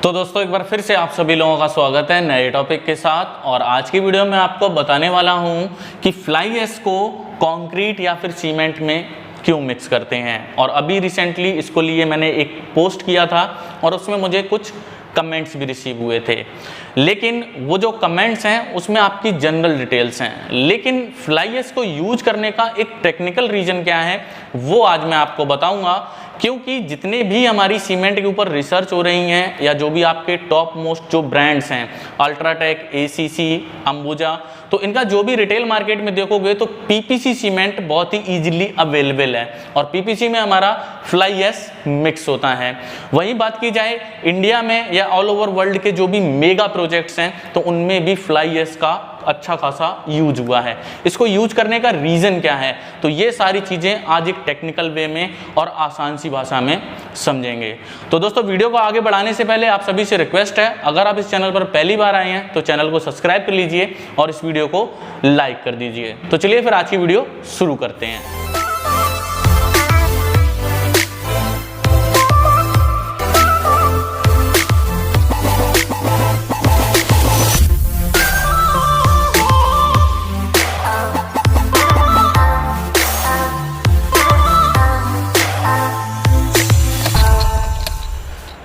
तो दोस्तों एक बार फिर से आप सभी लोगों का स्वागत है नए टॉपिक के साथ। और आज की वीडियो में आपको बताने वाला हूं कि फ्लाई ऐश को कंक्रीट या फिर सीमेंट में क्यों मिक्स करते हैं। और अभी रिसेंटली इसको लिए मैंने एक पोस्ट किया था और उसमें मुझे कुछ कमेंट्स भी रिसीव हुए थे, लेकिन वो जो कमेंट्स हैं उसमें आपकी जनरल डिटेल्स हैं, लेकिन फ्लाई ऐश को यूज करने का एक टेक्निकल रीज़न क्या है वो आज मैं आपको बताऊंगा। क्योंकि जितने भी हमारी सीमेंट के ऊपर रिसर्च हो रही हैं या जो भी आपके टॉप मोस्ट जो ब्रांड्स हैं अल्ट्राटेक, एसीसी, अंबुजा, तो इनका जो भी रिटेल मार्केट में देखोगे तो पीपीसी सीमेंट बहुत ही इजीली अवेलेबल है और पीपीसी में हमारा फ्लाई ऐश मिक्स होता है। वही बात की जाए इंडिया में या ऑल ओवर वर्ल्ड के जो भी मेगा प्रोजेक्ट्स हैं तो उनमें भी फ्लाई ऐश का अच्छा खासा यूज हुआ है। इसको यूज करने का रीज़न क्या है, तो ये सारी चीज़ें आज एक टेक्निकल वे में और आसान सी भाषा में समझेंगे। तो दोस्तों वीडियो को आगे बढ़ाने से पहले आप सभी से रिक्वेस्ट है, अगर आप इस चैनल पर पहली बार आए हैं तो चैनल को सब्सक्राइब कर लीजिए और इस वीडियो को लाइक कर दीजिए। तो चलिए फिर आज की वीडियो शुरू करते हैं।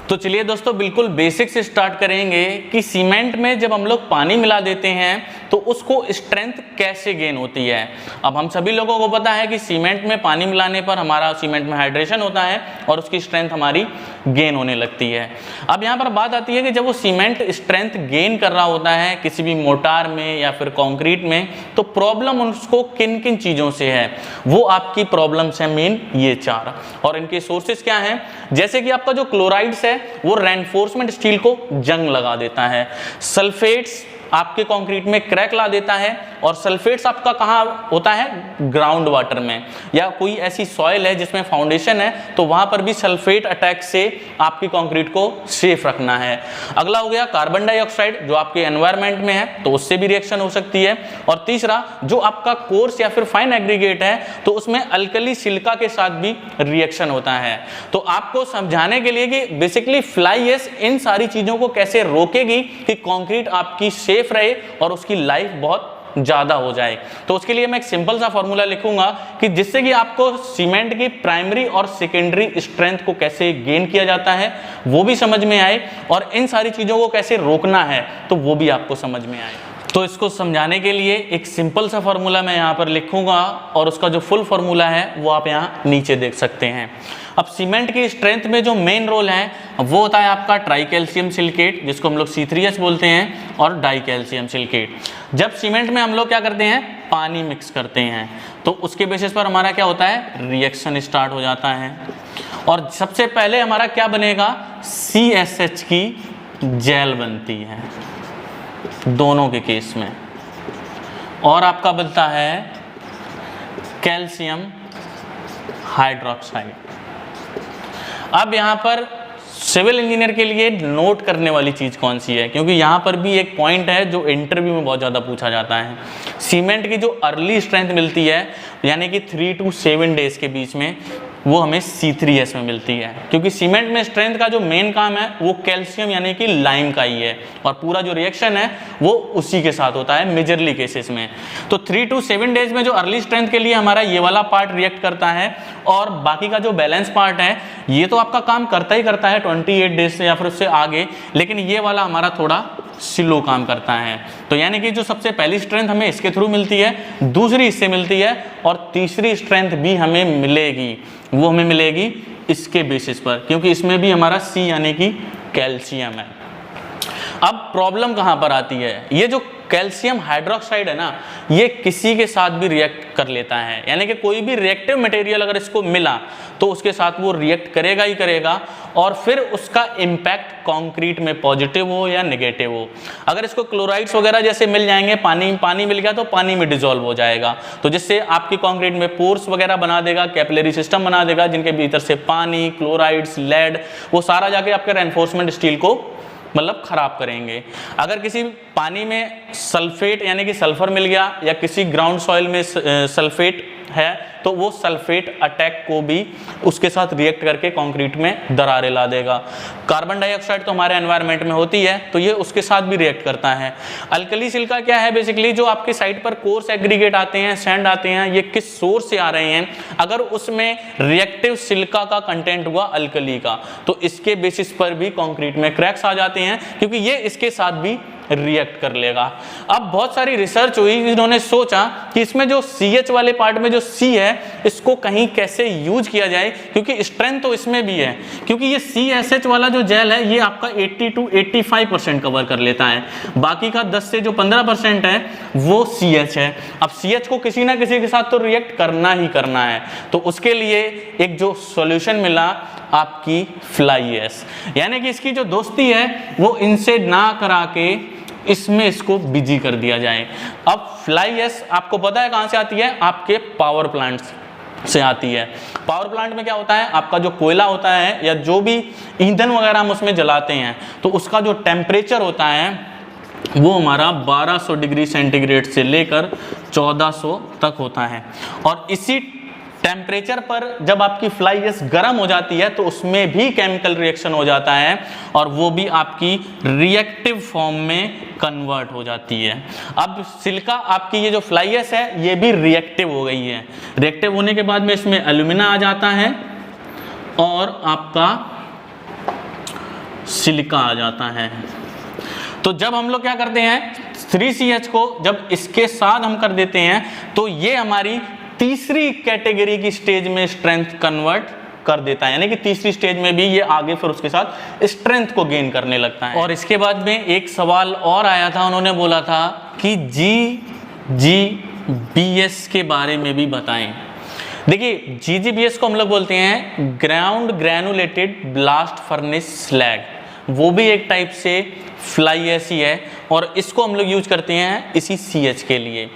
तो चलिए दोस्तों बिल्कुल बेसिक से स्टार्ट करेंगे कि सीमेंट में जब हम लोग पानी मिला देते हैं तो उसको स्ट्रेंथ कैसे गेन होती है। अब हम सभी लोगों को पता है कि सीमेंट में पानी मिलाने पर हमारा सीमेंट में हाइड्रेशन होता है और उसकी स्ट्रेंथ हमारी गेन होने लगती है। अब यहाँ पर बात आती है कि जब वो सीमेंट स्ट्रेंथ गेन कर रहा होता है किसी भी मोटार में या फिर कंक्रीट में, तो प्रॉब्लम उसको किन किन चीज़ों से है, वो आपकी प्रॉब्लम्स हैं मेन ये चार। और इनके सोर्सेस क्या हैं, जैसे कि आपका जो क्लोराइड्स है वो रेनफोर्समेंट स्टील को जंग लगा देता है, सल्फेट्स आपके कंक्रीट में क्रैक ला देता है, और सल्फेट्स आपका कहाँ होता है, ग्राउंड वाटर में, या कोई ऐसी सॉइल है जिसमें फाउंडेशन है तो वहां पर भी सल्फेट अटैक से आपकी कंक्रीट को सेफ रखना है। अगला हो गया कार्बन डाइऑक्साइड जो आपके एनवायरनमेंट में है तो उससे भी रिएक्शन हो सकती है। और तीसरा जो आपका कोर्स या फिर फाइन एग्रीगेट है तो उसमें अल्कली सिलिका के साथ भी रिएक्शन होता है। तो आपको समझाने के लिए कि बेसिकली फ्लाई ऐश इन सारी चीजों को कैसे रोकेगी कि कंक्रीट आपकी सेफ रहे और उसकी लाइफ बहुत ज्यादा हो जाए, तो उसके लिए मैं एक सिंपल सा फॉर्मूला लिखूंगा कि जिससे कि आपको सीमेंट की प्राइमरी और सेकेंडरी स्ट्रेंथ को कैसे गेन किया जाता है वो भी समझ में आए और इन सारी चीजों को कैसे रोकना है तो वो भी आपको समझ में आए। तो इसको समझाने के लिए एक सिंपल सा फॉर्मूला मैं यहाँ पर लिखूंगा और उसका जो फुल फॉर्मूला है वो आप यहाँ नीचे देख सकते हैं। अब सीमेंट की स्ट्रेंथ में जो मेन रोल है वो होता है आपका ट्राई कैल्शियम सिलिकेट जिसको हम लोग C3H बोलते हैं और डाई कैल्शियम सिलिकेट। जब सीमेंट में हम लोग क्या करते हैं, पानी मिक्स करते हैं तो उसके बेसिस पर हमारा क्या होता है, रिएक्शन स्टार्ट हो जाता है और सबसे पहले हमारा क्या बनेगा, CSH की जेल बनती है दोनों के केस में, और आपका बनता है कैल्शियम हाइड्रोक्साइड। अब यहाँ पर सिविल इंजीनियर के लिए नोट करने वाली चीज़ कौन सी है, क्योंकि यहाँ पर भी एक पॉइंट है जो इंटरव्यू में बहुत ज़्यादा पूछा जाता है। सीमेंट की जो अर्ली स्ट्रेंथ मिलती है यानी कि 3 to 7 डेज के बीच में वो हमें C3H में मिलती है, क्योंकि सीमेंट में स्ट्रेंथ का जो मेन काम है वो कैल्शियम यानी कि लाइम का ही है और पूरा जो रिएक्शन है वो उसी के साथ होता है मेजरली केसेस में। तो 3 to 7 डेज में जो अर्ली स्ट्रेंथ के लिए हमारा ये वाला पार्ट रिएक्ट करता है और बाकी का जो बैलेंस पार्ट है ये तो आपका काम करता ही करता है 28 डेज से या फिर उससे आगे, लेकिन ये वाला हमारा थोड़ा स्लो काम करता है। तो यानी कि जो सबसे पहली स्ट्रेंथ हमें इसके थ्रू मिलती है, दूसरी इससे मिलती है और तीसरी स्ट्रेंथ भी हमें मिलेगी, वो हमें मिलेगी इसके बेसिस पर, क्योंकि इसमें भी हमारा C यानी कि कैल्शियम है। अब प्रॉब्लम कहाँ पर आती है, ये जो कैल्शियम हाइड्रोक्साइड है ना ये किसी के साथ भी रिएक्ट कर लेता है, यानी कि कोई भी रिएक्टिव मटेरियल अगर इसको मिला तो उसके साथ वो रिएक्ट करेगा ही करेगा और फिर उसका इम्पैक्ट कंक्रीट में पॉजिटिव हो या नेगेटिव हो। अगर इसको क्लोराइड्स वगैरह जैसे मिल जाएंगे, पानी मिल गया तो पानी में डिसॉल्व हो जाएगा, तो जिससे आपकी कंक्रीट में पोर्स वगैरह बना देगा, कैपिलरी सिस्टम बना देगा जिनके भीतर से पानी, क्लोराइड्स, लेड वो सारा जाके आपके रेनफोर्समेंट स्टील को मतलब खराब करेंगे। अगर किसी पानी में सल्फेट यानी कि सल्फर मिल गया या किसी ग्राउंड सॉइल में सल्फेट है तो वो सल्फेट अटैक को भी उसके साथ रिएक्ट करके कंक्रीट में दरारें ला देगा। कार्बन डाइऑक्साइड तो हमारे एनवायरनमेंट में होती है तो ये उसके साथ भी रिएक्ट करता है। अल्कली सिलिका क्या है, बेसिकली जो आपके साइड पर कोर्स एग्रीगेट आते हैं, सैंड आते हैं, ये किस सोर्स से आ रहे हैं, अगर उसमें रिएक्टिव सिलिका का कंटेंट हुआ अल्कली का तो इसके बेसिस पर भी कंक्रीट में क्रैक्स आ जाते हैं क्योंकि ये इसके साथ भी रिएक्ट कर लेगा। अब बहुत सारी रिसर्च हुई, इन्होंने सोचा कि इसमें जो CH वाले पार्ट में जो C है इसको कहीं कैसे यूज किया जाए क्योंकि स्ट्रेंथ तो इसमें भी है, क्योंकि ये CSH वाला जो जेल है ये आपका 80 to 85% कवर कर लेता है, बाकी का 10 से जो 15% है वो CH है। अब CH को किसी ना किसी के साथ तो रिएक्ट करना ही करना है, तो उसके लिए एक जो सॉल्यूशन मिला आपकी फ्लाई एश, यानी कि इसकी जो दोस्ती है वो इनसे ना करा के इसमें इसको बिजी कर दिया जाए। अब फ्लाई एश आपको पता है कहां से आती है, आपके पावर प्लांट्स से आती है। पावर प्लांट में क्या होता है, आपका जो कोयला होता है या जो भी ईंधन वगैरह हम उसमें जलाते हैं तो उसका जो टेम्परेचर होता है वो हमारा 1200 डिग्री सेंटीग्रेड से लेकर 1400 तक होता है, और इसी टेम्परेचर पर जब आपकी फ्लाई एश गर्म हो जाती है तो उसमें भी केमिकल रिएक्शन हो जाता है और वो भी आपकी रिएक्टिव फॉर्म में कन्वर्ट हो जाती है। अब सिलिका आपकी ये जो फ्लाई एश है ये भी रिएक्टिव हो गई है। रिएक्टिव होने के बाद में इसमें एल्यूमिना आ जाता है और आपका सिलिका आ जाता है। तो जब हम लोग क्या करते हैं 3CH को जब इसके साथ हम कर देते हैं तो ये हमारी तीसरी कैटेगरी की स्टेज में स्ट्रेंथ कन्वर्ट कर देता है, यानी कि तीसरी स्टेज में भी ये आगे फिर उसके साथ स्ट्रेंथ को गेन करने लगता है। और इसके बाद में एक सवाल और आया था, उन्होंने बोला था कि GGBS के बारे में भी बताएं। देखिए GGBS को हम लोग बोलते हैं ground granulated blast furnace slag, वो भी एक टाइप से फ्लाई एश ही है और इसको हम लोग यूज करते हैं इसी CH के लिए।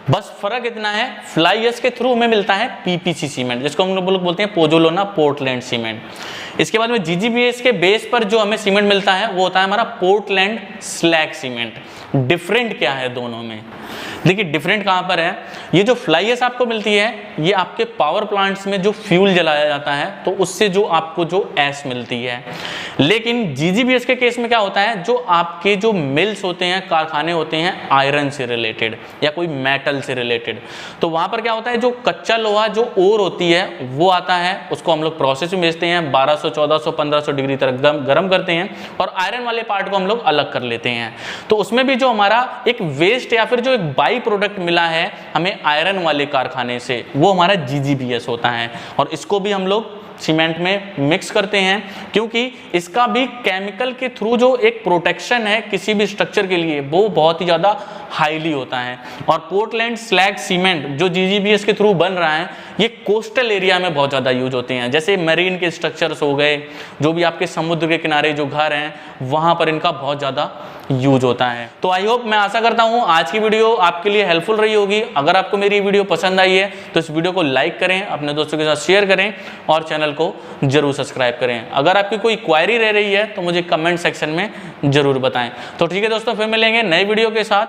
बस फर्क इतना है, फ्लाई एश के थ्रू हमें मिलता है PPC सीमेंट जिसको हम लोग बोलते हैं पोजोलाना पोर्टलैंड सीमेंट। इसके बाद में GGBS के बेस पर जो हमें सीमेंट मिलता है वो होता है हमारा पोर्टलैंड स्लैग सीमेंट। डिफरेंट क्या है दोनों में, देखिए डिफरेंट कहाँ पर है, ये जो फ्लाई एश आपको मिलती है ये आपके पावर प्लांट्स में जो फ्यूल जलाया जाता है तो उससे जो आपको जो ऐश मिलती है। लेकिन GGBS के केस में क्या होता है, जो आपके जो मिल्स होते हैं, कारखाने होते हैं आयरन से रिलेटेड या कोई मेटल से रिलेटेड, तो वहाँ पर क्या होता है जो कच्चा लोहा जो ओर होती है वो आता है, उसको हम लोग प्रोसेस में भेजते हैं, 1200 1400 1500 डिग्री तक गर्म करते हैं और आयरन वाले पार्ट को हम लोग अलग कर लेते हैं। तो उसमें भी जो हमारा एक वेस्ट या फिर जो एक बाई प्रोडक्ट मिला है हमें आयरन वाले कारखाने से वो हमारा GGBS होता है, और इसको भी हम लोग सीमेंट में मिक्स करते हैं क्योंकि इसका भी केमिकल के थ्रू जो एक प्रोटेक्शन है किसी भी स्ट्रक्चर के लिए वो बहुत ही ज़्यादा हाईली होता है। और पोर्टलैंड स्लैग सीमेंट जो GGBS के थ्रू बन रहा है ये कोस्टल एरिया में बहुत ज़्यादा यूज होते हैं, जैसे मरीन के स्ट्रक्चर्स हो गए, जो भी आपके समुद्र के किनारे जो घर हैं वहाँ पर इनका बहुत ज़्यादा यूज होता है। तो आई होप, मैं आशा करता हूँ आज की वीडियो आपके लिए हेल्पफुल रही होगी। अगर आपको मेरी वीडियो पसंद आई है तो इस वीडियो को लाइक करें, अपने दोस्तों के साथ शेयर करें और चैनल को जरूर सब्सक्राइब करें। अगर आपकी कोई क्वायरी रह रही है तो मुझे कमेंट सेक्शन में जरूर बताएं। तो ठीक है दोस्तों, फिर मिलेंगे नए वीडियो के साथ।